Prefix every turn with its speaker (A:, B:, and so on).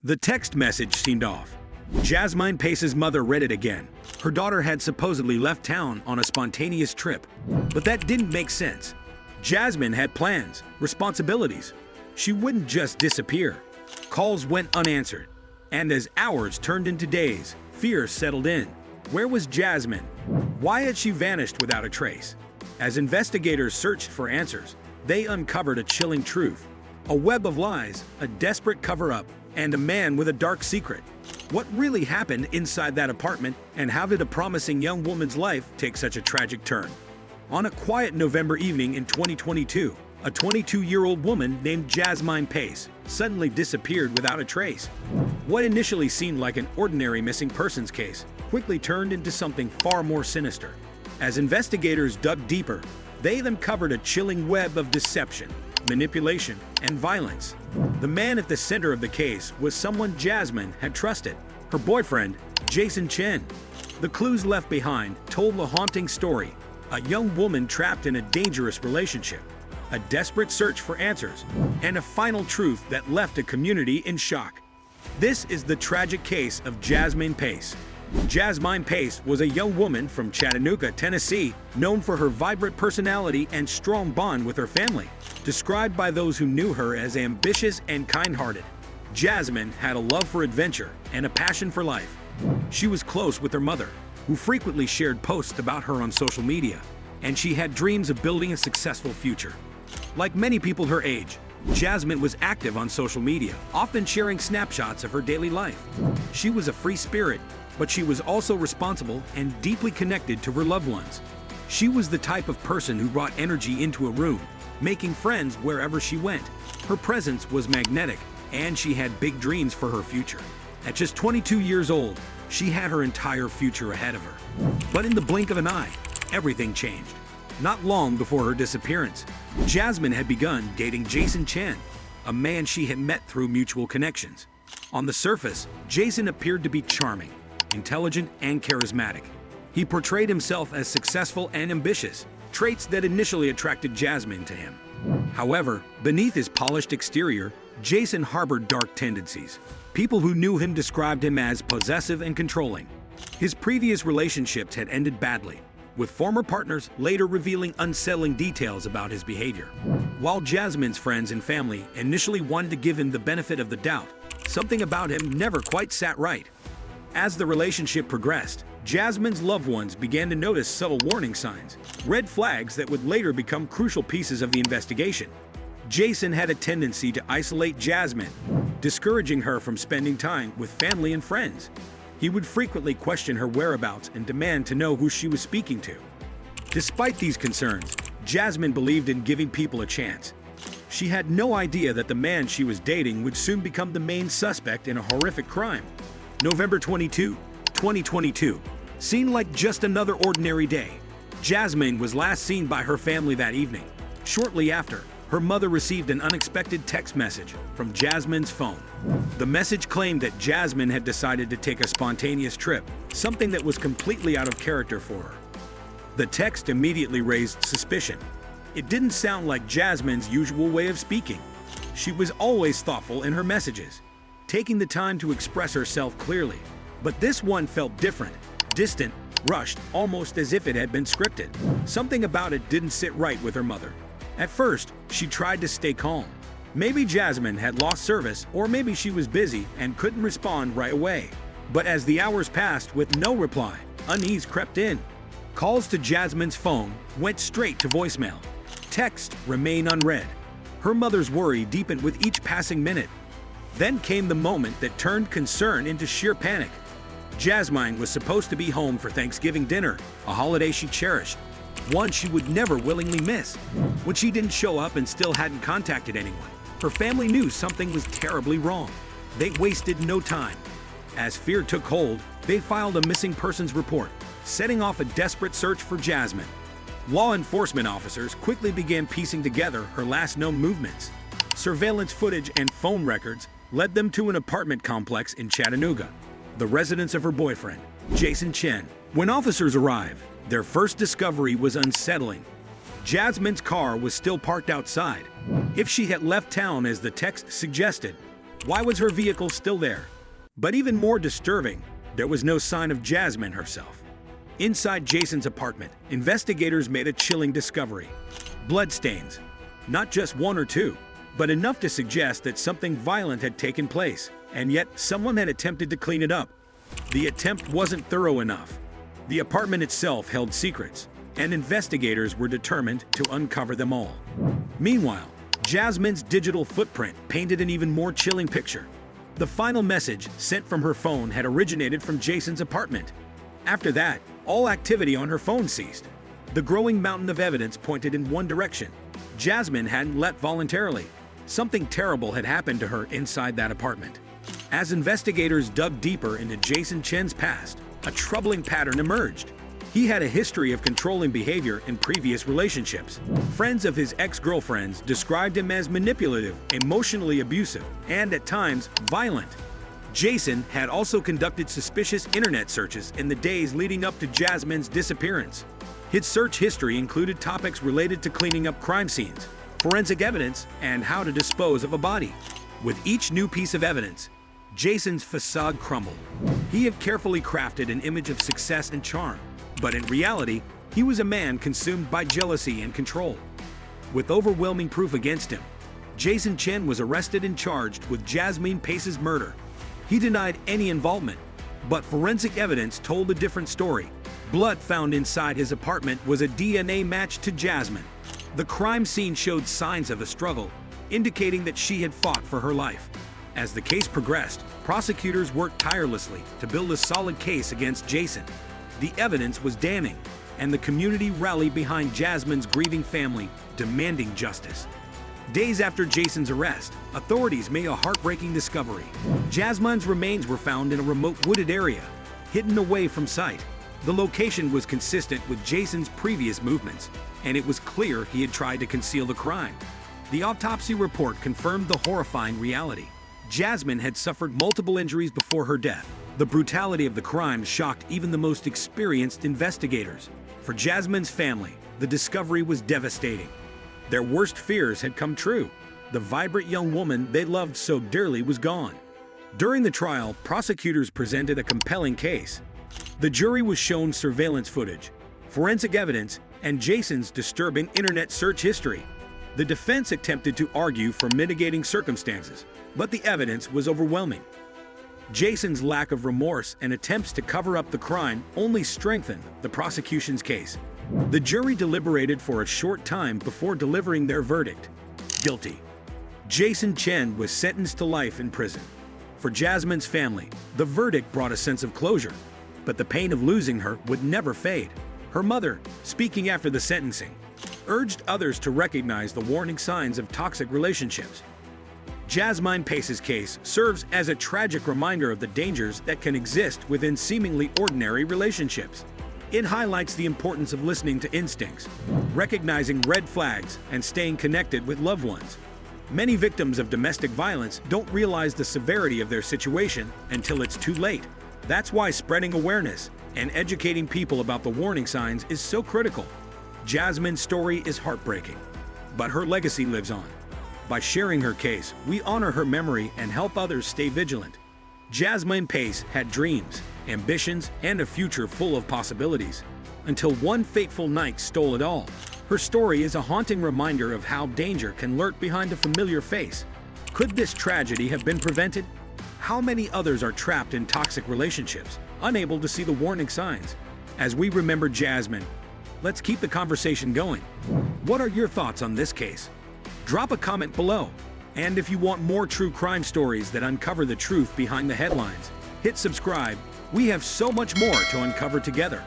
A: The text message seemed off. Jasmine Pace's mother read it again. Her daughter had supposedly left town on a spontaneous trip. But that didn't make sense. Jasmine had plans, responsibilities. She wouldn't just disappear. Calls went unanswered. And as hours turned into days, fear settled in. Where was Jasmine? Why had she vanished without a trace? As investigators searched for answers, they uncovered a chilling truth. A web of lies, a desperate cover-up, and a man with a dark secret. What really happened inside that apartment, and how did a promising young woman's life take such a tragic turn? On a quiet November evening in 2022, a 22-year-old woman named Jasmine Pace suddenly disappeared without a trace. What initially seemed like an ordinary missing persons case quickly turned into something far more sinister. As investigators dug deeper, they uncovered a chilling web of deception, manipulation, and violence. The man at the center of the case was someone Jasmine had trusted, her boyfriend, Chen. The clues left behind told a haunting story, a young woman trapped in a dangerous relationship, a desperate search for answers, and a final truth that left a community in shock. This is the tragic case of Jasmine Pace. Jasmine Pace was a young woman from Chattanooga, Tennessee, known for her vibrant personality and strong bond with her family. Described by those who knew her as ambitious and kind-hearted, Jasmine had a love for adventure and a passion for life. She was close with her mother, who frequently shared posts about her on social media, and she had dreams of building a successful future. Like many people her age, Jasmine was active on social media, often sharing snapshots of her daily life. She was a free spirit, but she was also responsible and deeply connected to her loved ones. She was the type of person who brought energy into a room, making friends wherever she went. Her presence was magnetic, and she had big dreams for her future. At just 22 years old, she had her entire future ahead of her. But in the blink of an eye, everything changed. Not long before her disappearance, Jasmine had begun dating Chen, a man she had met through mutual connections. On the surface, Jason appeared to be charming, intelligent, and charismatic. He portrayed himself as successful and ambitious, traits that initially attracted Jasmine to him. However, beneath his polished exterior, Jason harbored dark tendencies. People who knew him described him as possessive and controlling. His previous relationships had ended badly, with former partners later revealing unsettling details about his behavior. While Jasmine's friends and family initially wanted to give him the benefit of the doubt, something about him never quite sat right. As the relationship progressed, Jasmine's loved ones began to notice subtle warning signs, red flags that would later become crucial pieces of the investigation. Jason had a tendency to isolate Jasmine, discouraging her from spending time with family and friends. He would frequently question her whereabouts and demand to know who she was speaking to. Despite these concerns, Jasmine believed in giving people a chance. She had no idea that the man she was dating would soon become the main suspect in a horrific crime. November 22, 2022, seemed like just another ordinary day. Jasmine was last seen by her family that evening. Shortly after, her mother received an unexpected text message from Jasmine's phone. The message claimed that Jasmine had decided to take a spontaneous trip, something that was completely out of character for her. The text immediately raised suspicion. It didn't sound like Jasmine's usual way of speaking. She was always thoughtful in her messages, taking the time to express herself clearly. But this one felt different, distant, rushed, almost as if it had been scripted. Something about it didn't sit right with her mother. At first, she tried to stay calm. Maybe Jasmine had lost service, or maybe she was busy and couldn't respond right away. But as the hours passed with no reply, unease crept in. Calls to Jasmine's phone went straight to voicemail. Texts remained unread. Her mother's worry deepened with each passing minute. Then came the moment that turned concern into sheer panic. Jasmine was supposed to be home for Thanksgiving dinner, a holiday she cherished, one she would never willingly miss. When she didn't show up and still hadn't contacted anyone, her family knew something was terribly wrong. They wasted no time. As fear took hold, they filed a missing persons report, setting off a desperate search for Jasmine. Law enforcement officers quickly began piecing together her last known movements. Surveillance footage and phone records led them to an apartment complex in Chattanooga, the residence of her boyfriend, Chen. When officers arrived, their first discovery was unsettling. Jasmine's car was still parked outside. If she had left town as the text suggested, Why was her vehicle still there? But even more disturbing, there was no sign of Jasmine herself. Inside Jason's apartment, investigators made a chilling discovery. Bloodstains. Not just one or two, but enough to suggest that something violent had taken place, and yet someone had attempted to clean it up. The attempt wasn't thorough enough. The apartment itself held secrets, and investigators were determined to uncover them all. Meanwhile, Jasmine's digital footprint painted an even more chilling picture. The final message sent from her phone had originated from Jason's apartment. After that, all activity on her phone ceased. The growing mountain of evidence pointed in one direction. Jasmine hadn't left voluntarily. Something terrible had happened to her inside that apartment. As investigators dug deeper into Jason Chen's past, a troubling pattern emerged. He had a history of controlling behavior in previous relationships. Friends of his ex-girlfriends described him as manipulative, emotionally abusive, and at times violent. Jason had also conducted suspicious internet searches in the days leading up to Jasmine's disappearance. His search history included topics related to cleaning up crime scenes, forensic evidence, and how to dispose of a body. With each new piece of evidence, Jason's facade crumbled. He had carefully crafted an image of success and charm, but in reality, he was a man consumed by jealousy and control. With overwhelming proof against him, Jason Chen was arrested and charged with Jasmine Pace's murder. He denied any involvement, but forensic evidence told a different story. Blood found inside his apartment was a DNA match to Jasmine. The crime scene showed signs of a struggle, indicating that she had fought for her life. As the case progressed, prosecutors worked tirelessly to build a solid case against Jason. The evidence was damning, and the community rallied behind Jasmine's grieving family, demanding justice. Days after Jason's arrest, authorities made a heartbreaking discovery. Jasmine's remains were found in a remote wooded area, hidden away from sight. The location was consistent with Jason's previous movements, and it was clear he had tried to conceal the crime. The autopsy report confirmed the horrifying reality. Jasmine had suffered multiple injuries before her death. The brutality of the crime shocked even the most experienced investigators. For Jasmine's family, the discovery was devastating. Their worst fears had come true. The vibrant young woman they loved so dearly was gone. During the trial, prosecutors presented a compelling case. The jury was shown surveillance footage, forensic evidence, and Jason's disturbing internet search history. The defense attempted to argue for mitigating circumstances, but the evidence was overwhelming. Jason's lack of remorse and attempts to cover up the crime only strengthened the prosecution's case. The jury deliberated for a short time before delivering their verdict: guilty. Jason Chen was sentenced to life in prison. For Jasmine's family, the verdict brought a sense of closure, but the pain of losing her would never fade. Her mother, speaking after the sentencing, urged others to recognize the warning signs of toxic relationships. Jasmine Pace's case serves as a tragic reminder of the dangers that can exist within seemingly ordinary relationships. It highlights the importance of listening to instincts, recognizing red flags, and staying connected with loved ones. Many victims of domestic violence don't realize the severity of their situation until it's too late. That's why spreading awareness and educating people about the warning signs is so critical. Jasmine's story is heartbreaking, but her legacy lives on. By sharing her case, we honor her memory and help others stay vigilant. Jasmine Pace had dreams, ambitions, and a future full of possibilities, until one fateful night stole it all. Her story is a haunting reminder of how danger can lurk behind a familiar face. Could this tragedy have been prevented? How many others are trapped in toxic relationships, unable to see the warning signs? As we remember Jasmine, let's keep the conversation going. What are your thoughts on this case? Drop a comment below. And if you want more true crime stories that uncover the truth behind the headlines, hit subscribe. We have so much more to uncover together.